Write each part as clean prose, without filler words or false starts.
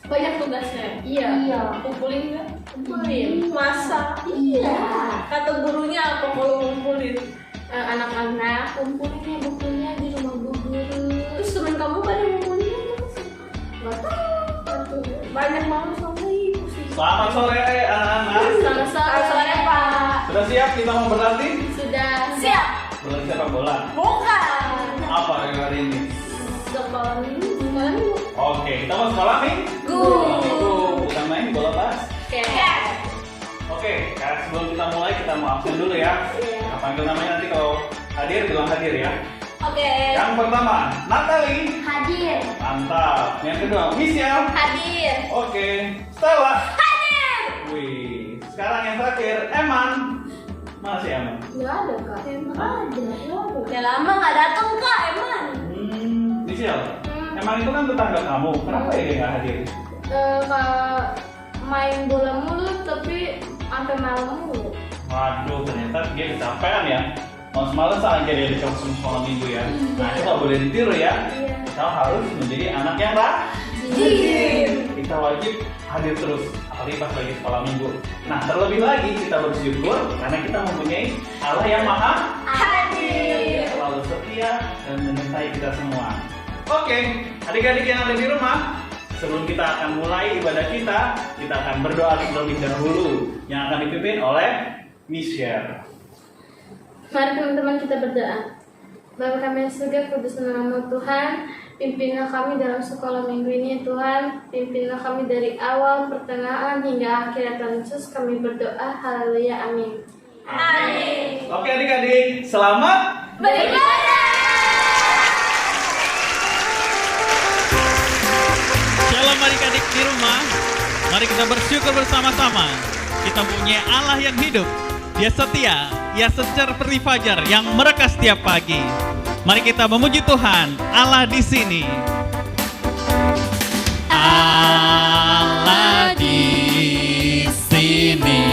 banyak tugasnya. Iya. Kumpulin nggak? Kumpulin. Masa? Iya. Kata gurunya apa kalau ngumpulin? Anak-anak kumpulin bukunya di rumah bu guru. Terus temen kamu pada ngumpulin apa? Gak tahu. Banyak banget sama ibu sih. Selamat sore anak-anak. Selamat sore Pak. Sudah siap kita mau berlatih? Sudah siap. Berlatih sepak bola. Bukan. Apa hari ini? Sekolah minggu. Oke, kita mau sekolah minggu. Bukan main bola basket. Oke, sebelum kita mulai kita mau absen dulu ya. Kita panggil namanya nanti kalau hadir bilang hadir ya. Oke. Yang pertama, Natalie. Hadir. Mantap. Yang kedua, Michelle. Hadir. Oke, Stella. Hadir. Wih, sekarang yang terakhir, Eman. Mana sih Eman? Gak ada kak. Ada. Udah lama nggak datang Kak Eman. Michelle, Eman itu kan tetangga kamu. Kenapa ya dia nggak hadir? Kak main bola mulu tapi sampai malam mulu. Waduh, ternyata dia kecapean ya. Males-malesan aja dia di sekolah minggu ya. Nah, itu nggak boleh ditiru ya. Iya. Kita harus menjadi anak yang rajin. Kita wajib hadir terus, apalagi pas lagi sekolah minggu. Nah, terlebih lagi kita bersyukur karena kita mempunyai Allah yang Maha Hadir. selalu setia dan menyertai kita semua. Oke, adik-adik yang ada di rumah, sebelum kita akan mulai ibadah kita akan berdoa terlebih dahulu yang akan dipimpin oleh Michelle. Mari teman-teman kita berdoa. Bapa kami yang surga, kudus namamu Tuhan. Pimpinlah kami dalam sekolah minggu ini Tuhan. Pimpinlah kami dari awal, pertengahan hingga akhir. Tuhan Yesus kami berdoa. Haleluya, amin. Amin. Oke adik-adik, selamat Beribadah. Shalom adik-adik di rumah. Mari kita bersyukur bersama-sama. Kita punya Allah yang hidup. Dia setia, Dia seperti fajar yang mereka setiap pagi. Mari kita memuji Tuhan, Allah di sini. Allah di sini.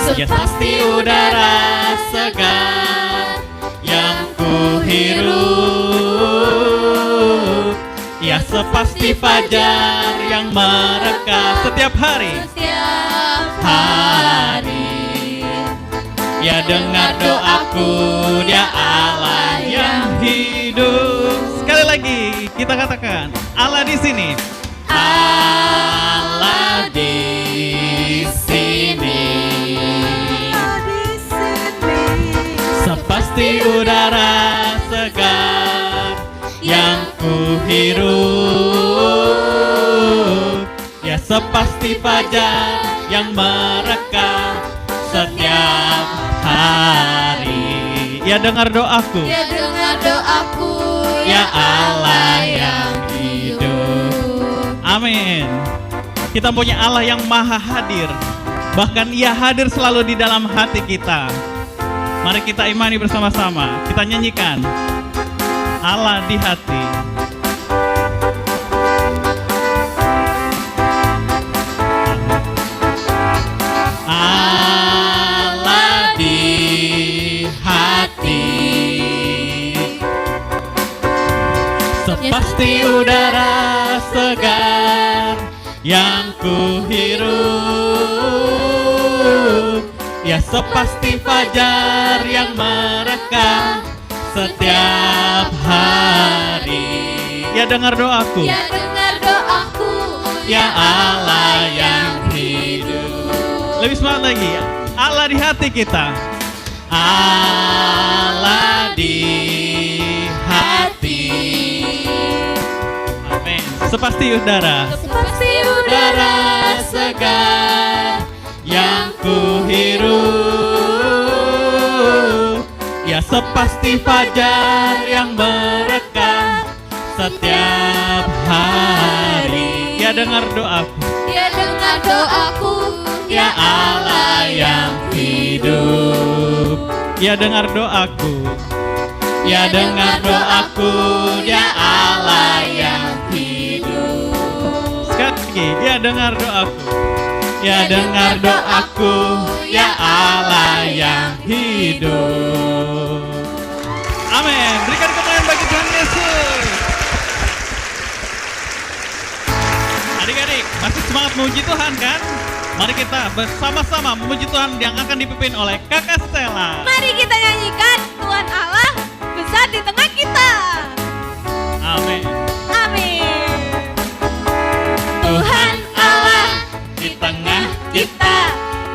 Seperti udara segar yang kuhirup. Ya sepasti fajar yang mereka setiap hari. Ya dengar doaku, Dia Allah yang hidup. Sekali lagi kita katakan, Allah di sini. Allah di sini. Sepasti udara segar yang kuhirup. Ya sepasti fajar yang mereka setiap hari. Ya dengar doaku, Ya dengar doaku, Ya Allah yang hidup. Amin. Kita punya Allah yang maha hadir. Bahkan Ia hadir selalu di dalam hati kita. Mari kita imani bersama-sama. Kita nyanyikan Allah di hati. Allah di hati. Sepasti udara segar yang kuhirup. Ya sepasti fajar yang mereka setiap hari. Ya dengar doaku, Ya dengar doaku, Ya Allah yang hidup. Lebih semangat lagi ya. Allah di hati kita. Allah di hati. Amin. Sepasti udara. Sepasti udara segar yang kuhirup. Ya sepasti fajar yang mereka setiap hari. Ya dengar doaku, Ya dengar doaku, Ya Allah yang hidup. Ya dengar doaku, Ya dengar doaku, Ya Allah yang hidup. Sekali lagi, Ya dengar doaku, Ya dengar doaku, Ya Allah yang hidup. Amin. Berikan kemuliaan bagi Tuhan Yesus. semangat memuji Tuhan kan? Mari kita bersama-sama memuji Tuhan yang akan dipimpin oleh Kakak Stella. Mari kita nyanyikan Tuhan Allah besar di tengah kita. Amin. Amin. Tuhan Allah di tengah kita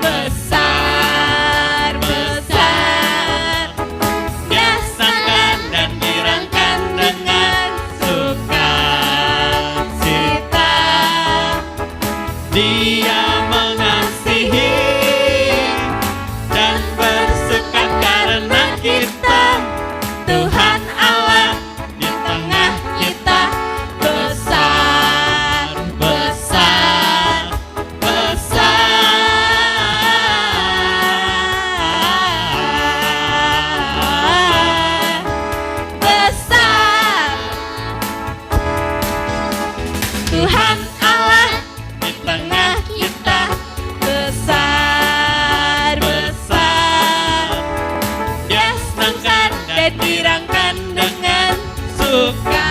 besar, besar. Dia sangkan dan dirangkan dengan sukacita. Dia mengasihi dan bersuka karena kita. Tuhan Allah di tengah kita besar, besar, besar, besar. Tuhan Allah di tengah kita besar, besar. Dia senangkan dan dirangkan dengan sukacita.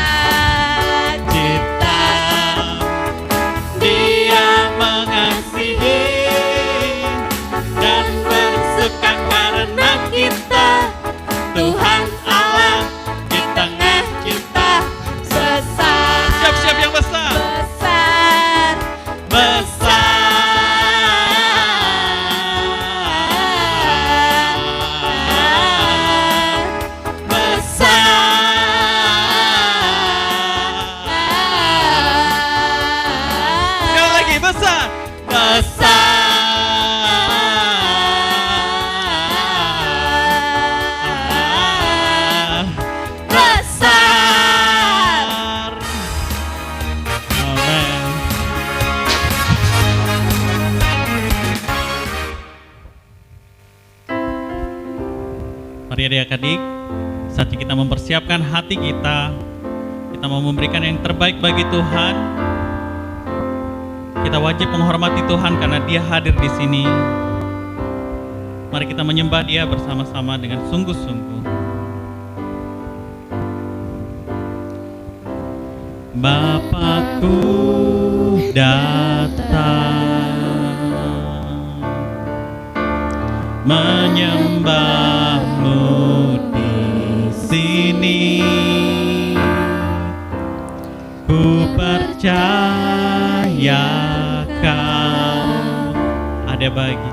Dia mengasihi dan bersuka karena kita. Tuhan Allah di tengah kita besar, Siap-siap yang besar. besar, Besar. Sekali lagi besar. besar. Amin. Mari adik-adik, saatnya kita mempersiapkan hati kita. Kita mau memberikan yang terbaik bagi Tuhan. Kita wajib menghormati Tuhan karena Dia hadir di sini. Mari kita menyembah Dia bersama-sama dengan sungguh-sungguh. Bapakku datang menyembahmu di sini. Ku percaya Kau ada bagiku.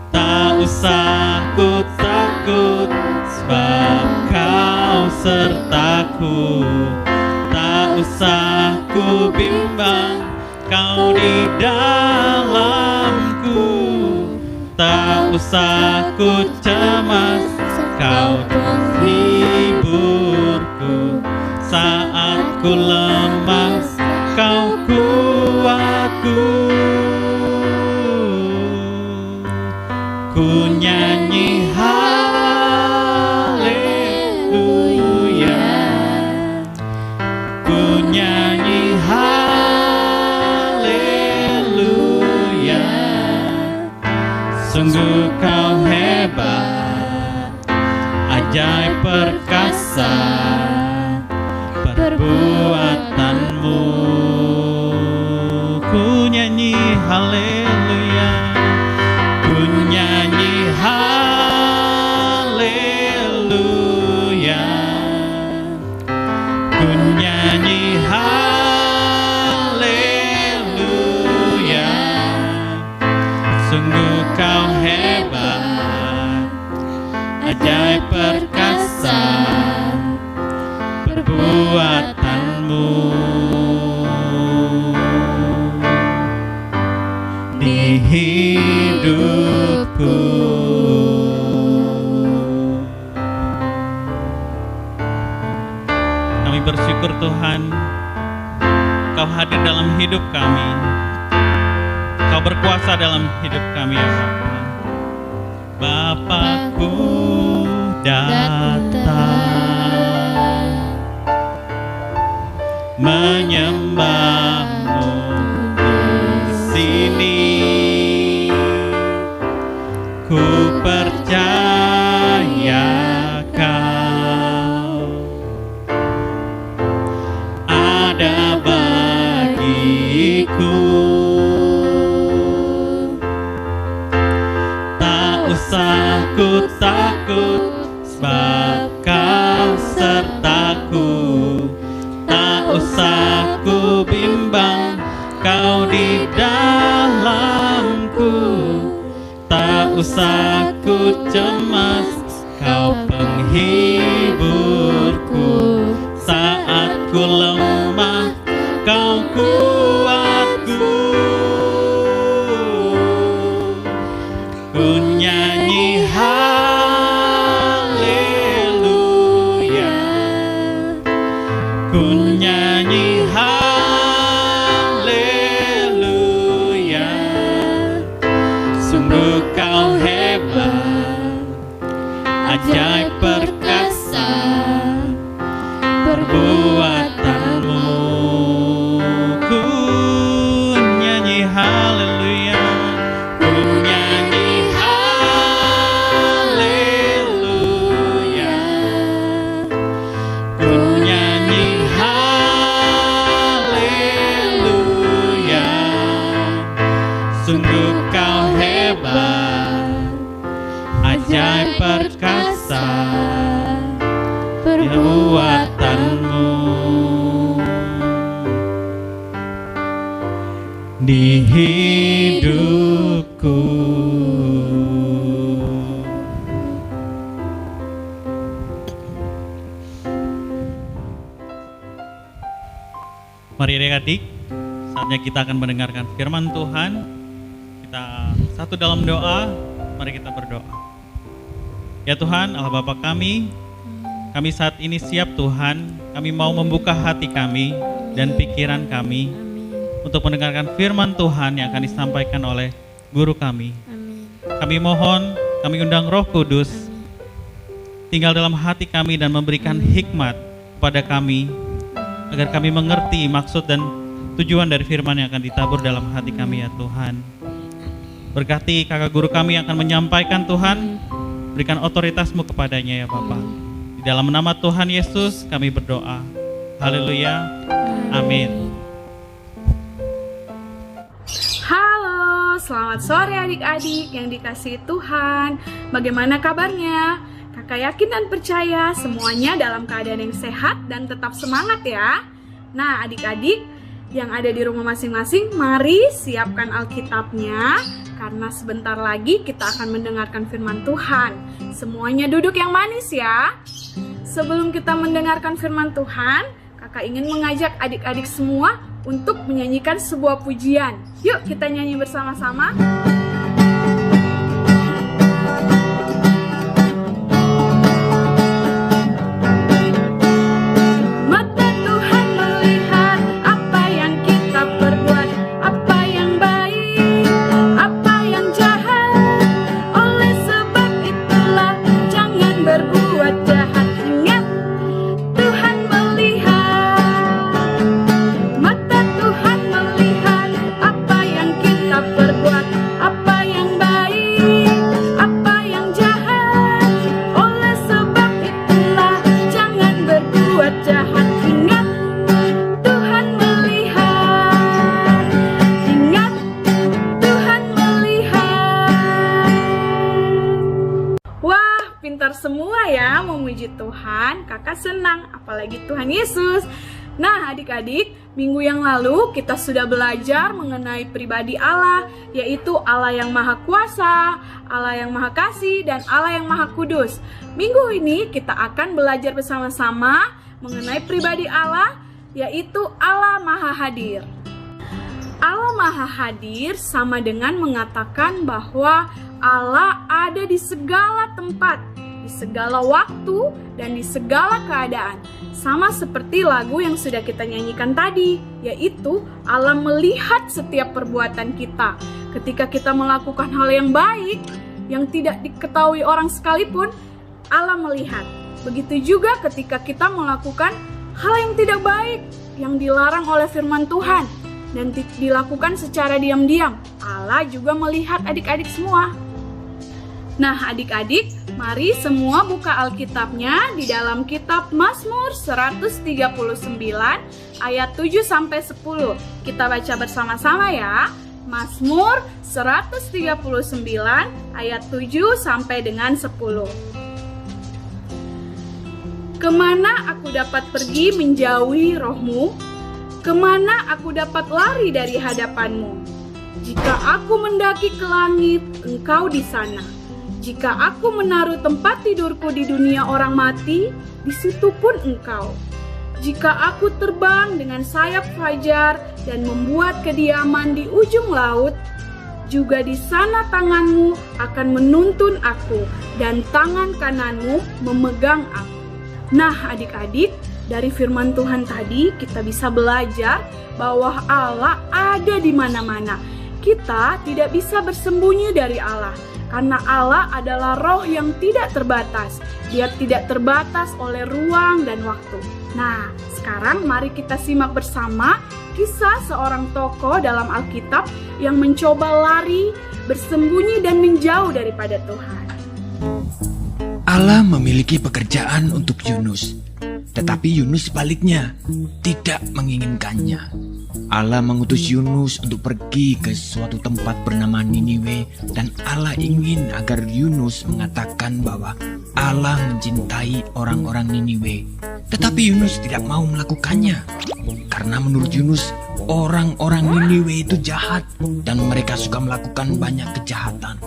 Tak usah ku takut sebab Kau sertaku. Tak usah ku bimbang, Kau di dalamku. Tak usah ku cemas, Kau penghiburku. Saat ku lemah, Kau kuatku. Ku nyanyi haleluya, ku nyanyi haleluya. Sungguh Kau hebat, ajaib perkasa perbuatanmu. Ku nyanyi haleluya, ku nyanyi haleluya, ku nyanyi haleluya. Sungguh Kau hebat, ajaib perkasa perbuatanmu. Di hidupku kami bersyukur Tuhan, Kau hadir dalam hidup kami. Kau berkuasa dalam hidup kami ya Bapa. Bapakku datang menyembahmu di sini. Ku percaya usah ku takut, sebab Kau sertaku. Tak usah ku bimbang, Kau di dalamku. Tak usah ku cemas, Kau penghiburku. Saat ku lemah, Kau kuatku. Ku nyanyi haleluya, ku nyanyi haleluya. Sungguh Kau hebat, ajaib perkasa perbuatanmu. Ku nyanyi haleluya, ku nyanyi haleluya, ku nyanyi haleluya. Sungguh Kau hebat, ajaib perkasa perbuatanmu. Di hidupku. Mari adik-adik, saatnya kita akan mendengarkan firman Tuhan. Kita satu dalam doa, mari kita berdoa. Ya Tuhan, Allah Bapa kami saat ini siap Tuhan, kami mau membuka hati kami dan pikiran kami untuk mendengarkan firman Tuhan yang akan disampaikan oleh guru kami. Kami mohon, kami undang Roh Kudus tinggal dalam hati kami dan memberikan hikmat kepada kami, agar kami mengerti maksud dan tujuan dari firman yang akan ditabur dalam hati kami ya Tuhan. Berkati kakak guru kami yang akan menyampaikan Tuhan, berikan otoritas-Mu kepadanya ya Bapa. Di dalam nama Tuhan Yesus kami berdoa. Haleluya. Amin. Halo, selamat sore adik-adik yang dikasihi Tuhan. Bagaimana kabarnya? Kakak yakin dan percaya semuanya dalam keadaan yang sehat dan tetap semangat ya. Nah adik-adik yang ada di rumah masing-masing, mari siapkan Alkitabnya, karena sebentar lagi kita akan mendengarkan firman Tuhan. Semuanya duduk yang manis ya. Sebelum kita mendengarkan firman Tuhan, kakak ingin mengajak adik-adik semua untuk menyanyikan sebuah pujian. Yuk kita nyanyi bersama-sama. Mata Tuhan melihat apa yang kita perbuat, apa yang baik, apa yang jahat. Oleh sebab itulah jangan berbuat jahat. Ingat, Tuhan melihat. Mata Tuhan melihat apa yang kita perbuat, apa yang baik, apa yang jahat. Oleh sebab itulah jangan berbuat jahat. Ingat, Tuhan melihat. Ingat, Tuhan melihat. Wah, pintar semua ya memuji Tuhan. Kakak senang, apalagi Tuhan Yesus. Nah adik-adik, minggu yang lalu kita sudah belajar mengenai pribadi Allah, yaitu Allah yang Maha Kuasa, Allah yang Maha Kasih, dan Allah yang Maha Kudus. Minggu ini kita akan belajar bersama-sama mengenai pribadi Allah, yaitu Allah Maha Hadir. Allah Maha Hadir sama dengan mengatakan bahwa Allah ada di segala tempat, di segala waktu, dan di segala keadaan. Sama seperti lagu yang sudah kita nyanyikan tadi, yaitu Allah melihat setiap perbuatan kita. Ketika kita melakukan hal yang baik, yang tidak diketahui orang sekalipun, Allah melihat. Begitu juga ketika kita melakukan hal yang tidak baik, yang dilarang oleh firman Tuhan, dan dilakukan secara diam-diam, Allah juga melihat adik-adik semua. Nah adik-adik, mari semua buka Alkitabnya di dalam kitab Mazmur 139 ayat 7-10. Kita baca bersama-sama ya. Mazmur 139 ayat 7 sampai dengan 10. Kemana aku dapat pergi menjauhi roh-Mu? Kemana aku dapat lari dari hadapan-Mu? Jika aku mendaki ke langit, Engkau di sana. Jika aku menaruh tempat tidurku di dunia orang mati, di situ pun Engkau. Jika aku terbang dengan sayap fajar dan membuat kediaman di ujung laut, juga di sana tangan-Mu akan menuntun aku dan tangan kanan-Mu memegang aku. Nah, adik-adik, dari firman Tuhan tadi kita bisa belajar bahwa Allah ada di mana-mana. Kita tidak bisa bersembunyi dari Allah, karena Allah adalah roh yang tidak terbatas. Dia tidak terbatas oleh ruang dan waktu. Nah, sekarang mari kita simak bersama kisah seorang tokoh dalam Alkitab yang mencoba lari, bersembunyi dan menjauh daripada Tuhan. Allah memiliki pekerjaan untuk Yunus, tetapi Yunus sebaliknya tidak menginginkannya. Allah mengutus Yunus untuk pergi ke suatu tempat bernama Niniwe, dan Allah ingin agar Yunus mengatakan bahwa Allah mencintai orang-orang Niniwe. Tetapi Yunus tidak mau melakukannya, karena menurut Yunus orang-orang Niniwe itu jahat dan mereka suka melakukan banyak kejahatan.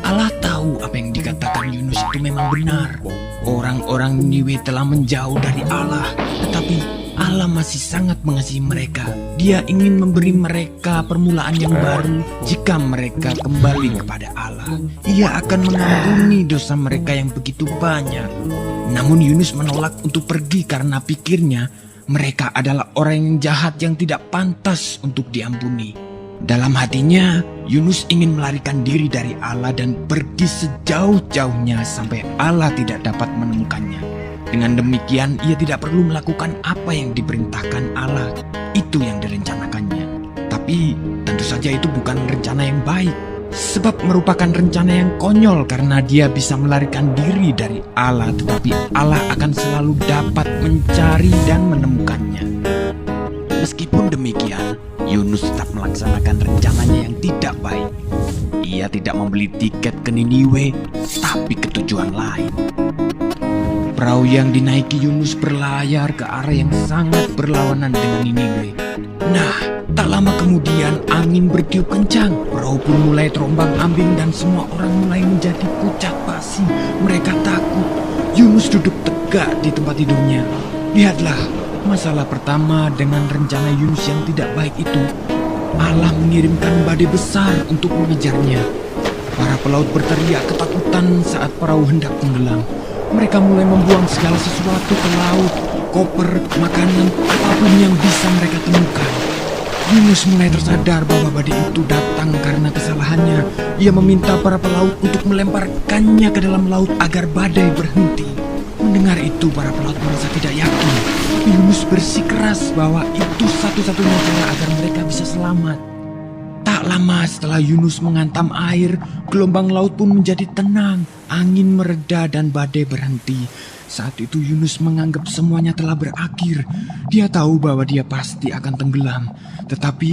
Allah tahu apa yang dikatakan Yunus itu memang benar. Orang-orang Niniwe telah menjauh dari Allah, tetapi Allah masih sangat mengasihi mereka. Dia ingin memberi mereka permulaan yang baru jika mereka kembali kepada Allah. Ia akan mengampuni dosa mereka yang begitu banyak. Namun Yunus menolak untuk pergi karena pikirnya mereka adalah orang yang jahat yang tidak pantas untuk diampuni. Dalam hatinya, Yunus ingin melarikan diri dari Allah dan pergi sejauh-jauhnya sampai Allah tidak dapat menemukannya. Dengan demikian, ia tidak perlu melakukan apa yang diperintahkan Allah. Itu yang direncanakannya. Tapi tentu saja itu bukan rencana yang baik, sebab merupakan rencana yang konyol karena dia bisa melarikan diri dari Allah, tetapi Allah akan selalu dapat mencari dan menemukannya. Meskipun demikian, Yunus tetap melaksanakan rencananya yang tidak baik. Ia tidak membeli tiket ke Niniwe, tapi ke tujuan lain. Perahu yang dinaiki Yunus berlayar ke arah yang sangat berlawanan dengan Niniwe. Nah, tak lama kemudian angin bertiup kencang. Perahu pun mulai terombang-ambing dan semua orang mulai menjadi pucat pasi. Mereka takut. Yunus duduk tegak di tempat tidurnya. Lihatlah, masalah pertama dengan rencana Yunus yang tidak baik itu, Allah mengirimkan badai besar untuk mengejarnya. Para pelaut berteriak ketakutan saat perahu hendak tenggelam. Mereka mulai membuang segala sesuatu ke laut, koper, makanan, apapun yang bisa mereka temukan. Yunus mulai tersadar bahwa badai itu datang karena kesalahannya. Ia meminta para pelaut untuk melemparkannya ke dalam laut agar badai berhenti. Mendengar itu, para pelaut merasa tidak yakin. Yunus bersikeras bahwa itu satu-satunya cara agar mereka bisa selamat. Tak lama setelah Yunus menghantam air, gelombang laut pun menjadi tenang. Angin mereda dan badai berhenti. Saat itu Yunus menganggap semuanya telah berakhir. Dia tahu bahwa dia pasti akan tenggelam. Tetapi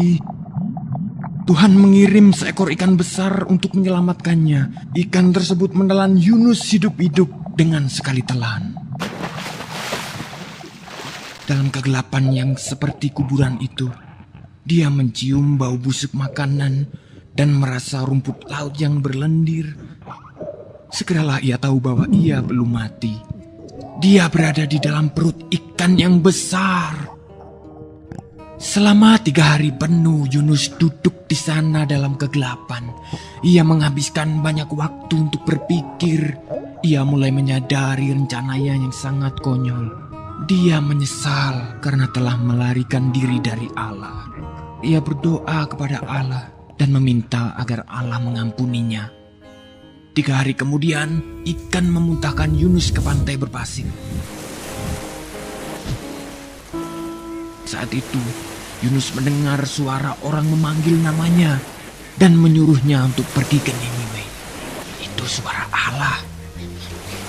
Tuhan mengirim seekor ikan besar untuk menyelamatkannya. Ikan tersebut menelan Yunus hidup-hidup dengan sekali telan. Dalam kegelapan yang seperti kuburan itu, dia mencium bau busuk makanan dan merasa rumput laut yang berlendir. Segeralah ia tahu bahwa ia belum mati. Dia berada di dalam perut ikan yang besar. Selama 3 hari penuh Yunus duduk di sana dalam kegelapan. Ia menghabiskan banyak waktu untuk berpikir. Ia mulai menyadari rencananya yang sangat konyol. Dia menyesal karena telah melarikan diri dari Allah. Ia berdoa kepada Allah dan meminta agar Allah mengampuninya. 3 hari kemudian, ikan memuntahkan Yunus ke pantai berpasir. Saat itu, Yunus mendengar suara orang memanggil namanya dan menyuruhnya untuk pergi ke Niniwe. Itu suara Allah.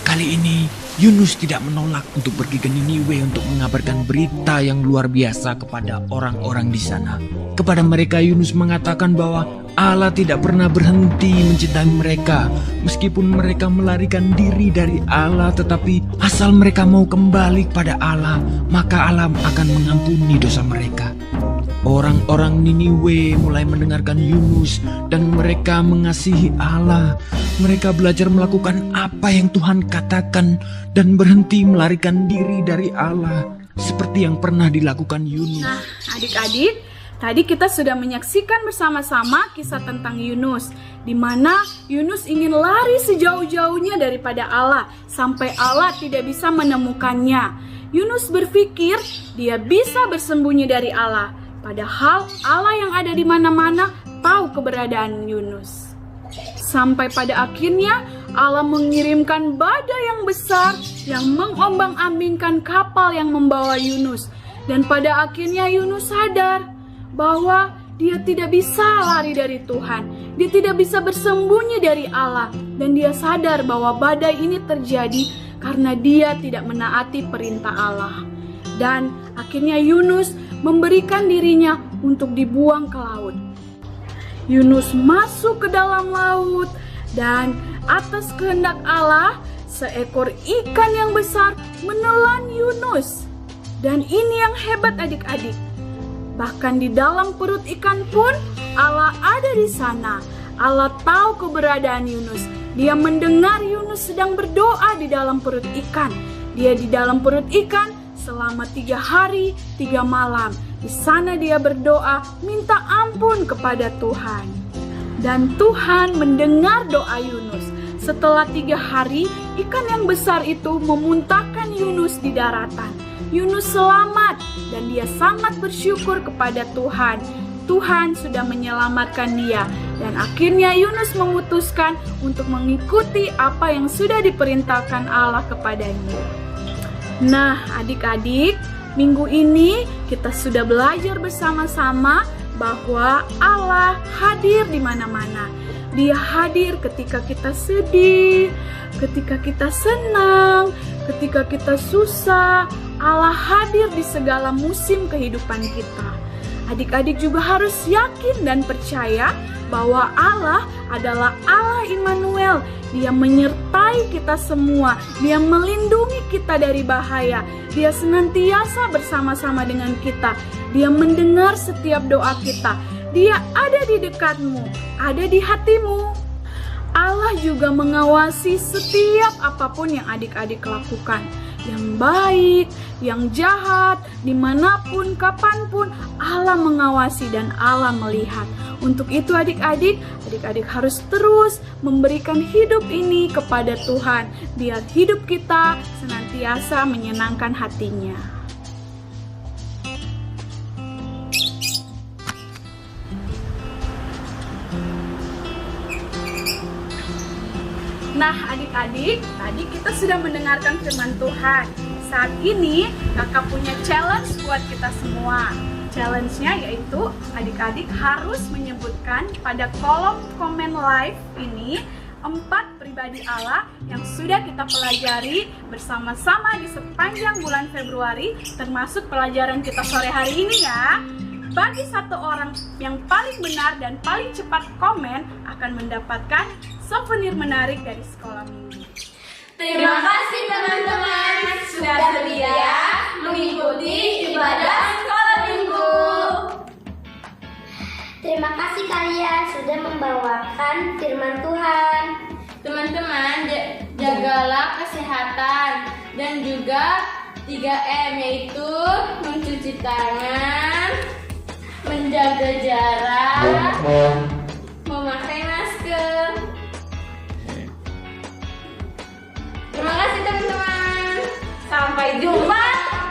Kali ini, Yunus tidak menolak untuk pergi ke Niniwe untuk mengabarkan berita yang luar biasa kepada orang-orang di sana. Kepada mereka Yunus mengatakan bahwa Allah tidak pernah berhenti mencintai mereka. Meskipun mereka melarikan diri dari Allah, tetapi asal mereka mau kembali kepada Allah, maka Allah akan mengampuni dosa mereka. Orang-orang Niniwe mulai mendengarkan Yunus dan mereka mengasihi Allah. Mereka belajar melakukan apa yang Tuhan katakan dan berhenti melarikan diri dari Allah seperti yang pernah dilakukan Yunus. Nah, adik-adik, tadi kita sudah menyaksikan bersama-sama kisah tentang Yunus, di mana Yunus ingin lari sejauh-jauhnya daripada Allah sampai Allah tidak bisa menemukannya. Yunus berpikir dia bisa bersembunyi dari Allah, padahal Allah yang ada di mana-mana tahu keberadaan Yunus. Sampai pada akhirnya Allah mengirimkan badai yang besar yang mengombang-ambingkan kapal yang membawa Yunus. Dan pada akhirnya Yunus sadar bahwa dia tidak bisa lari dari Tuhan. Dia tidak bisa bersembunyi dari Allah. Dan dia sadar bahwa badai ini terjadi karena dia tidak menaati perintah Allah. Dan akhirnya Yunus memberikan dirinya untuk dibuang ke laut. Yunus masuk ke dalam laut dan atas kehendak Allah, seekor ikan yang besar menelan Yunus. Dan ini yang hebat adik-adik. Bahkan di dalam perut ikan pun Allah ada di sana. Allah tahu keberadaan Yunus. Dia mendengar Yunus sedang berdoa di dalam perut ikan. Dia di dalam perut ikan selama 3 hari 3 malam. Di sana dia berdoa minta ampun kepada Tuhan. Dan Tuhan mendengar doa Yunus. Setelah 3 hari, ikan yang besar itu memuntahkan Yunus di daratan. Yunus selamat dan dia sangat bersyukur kepada Tuhan. Tuhan sudah menyelamatkan dia. Dan akhirnya Yunus memutuskan untuk mengikuti apa yang sudah diperintahkan Allah kepadanya. Nah, adik-adik, minggu ini kita sudah belajar bersama-sama bahwa Allah hadir di mana-mana. Dia hadir ketika kita sedih, ketika kita senang, ketika kita susah. Allah hadir di segala musim kehidupan kita. Adik-adik juga harus yakin dan percaya bahwa Allah adalah Allah Immanuel. Dia menyertai kita semua. Dia melindungi kita dari bahaya. Dia senantiasa bersama-sama dengan kita. Dia mendengar setiap doa kita. Dia ada di dekatmu, ada di hatimu. Allah juga mengawasi setiap apapun yang adik-adik lakukan. Yang baik, yang jahat, dimanapun, kapanpun, Allah mengawasi dan Allah melihat. Untuk itu adik-adik harus terus memberikan hidup ini kepada Tuhan, biar hidup kita senantiasa menyenangkan hatinya. Nah adik-adik, tadi kita sudah mendengarkan firman Tuhan. Saat ini kakak punya challenge buat kita semua. Challenge-nya yaitu adik-adik harus menyebutkan pada kolom komen live ini 4 pribadi Allah yang sudah kita pelajari bersama-sama di sepanjang bulan Februari, termasuk pelajaran kita sore hari ini ya. Bagi 1 orang yang paling benar dan paling cepat komen akan mendapatkan souvenir menarik dari sekolah minggu. Terima kasih teman-teman sudah setia mengikuti ibadah sekolah minggu. Terima kasih kalian sudah membawakan firman Tuhan. Teman-teman, jagalah kesehatan dan juga 3M, yaitu mencuci tangan, menjaga jarak, memakai masker. Terima kasih teman-teman. Sampai jumpa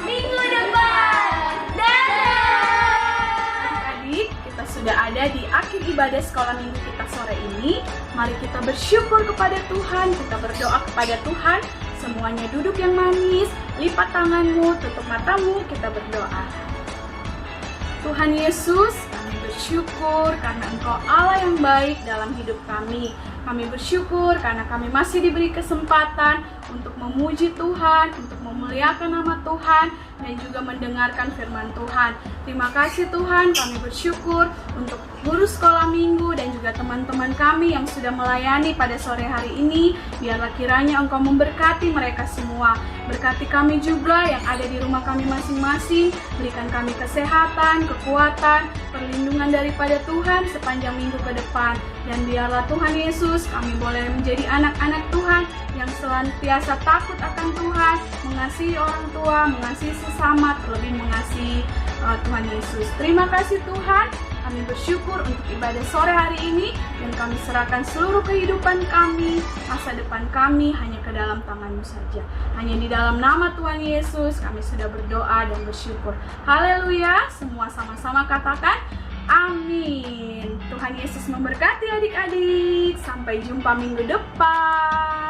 minggu depan. Dadah. Adik, kita sudah ada di akhir ibadah sekolah minggu kita sore ini. Mari kita bersyukur kepada Tuhan, kita berdoa kepada Tuhan. Semuanya duduk yang manis, lipat tanganmu, tutup matamu, kita berdoa. Tuhan Yesus, kami bersyukur karena Engkau Allah yang baik dalam hidup kami. Kami bersyukur karena kami masih diberi kesempatan untuk memuji Tuhan, untuk memuliakan nama Tuhan, dan juga mendengarkan firman Tuhan. Terima kasih Tuhan, kami bersyukur untuk guru sekolah minggu dan juga teman-teman kami yang sudah melayani pada sore hari ini. Biarlah kiranya Engkau memberkati mereka semua. Berkati kami juga yang ada di rumah kami masing-masing. Berikan kami kesehatan, kekuatan, perlindungan daripada Tuhan sepanjang minggu ke depan. Dan biarlah Tuhan Yesus, kami boleh menjadi anak-anak Tuhan yang senantiasa takut akan Tuhan, mengasihi orang tua, mengasihi sesama, terlebih mengasihi Tuhan Yesus. Terima kasih Tuhan, kami bersyukur untuk ibadah sore hari ini, dan kami serahkan seluruh kehidupan kami, masa depan kami hanya ke dalam tangan-Mu saja. Hanya di dalam nama Tuhan Yesus kami sudah berdoa dan bersyukur. Haleluya, semua sama-sama katakan amin. Tuhan Yesus memberkati adik-adik. Sampai jumpa minggu depan.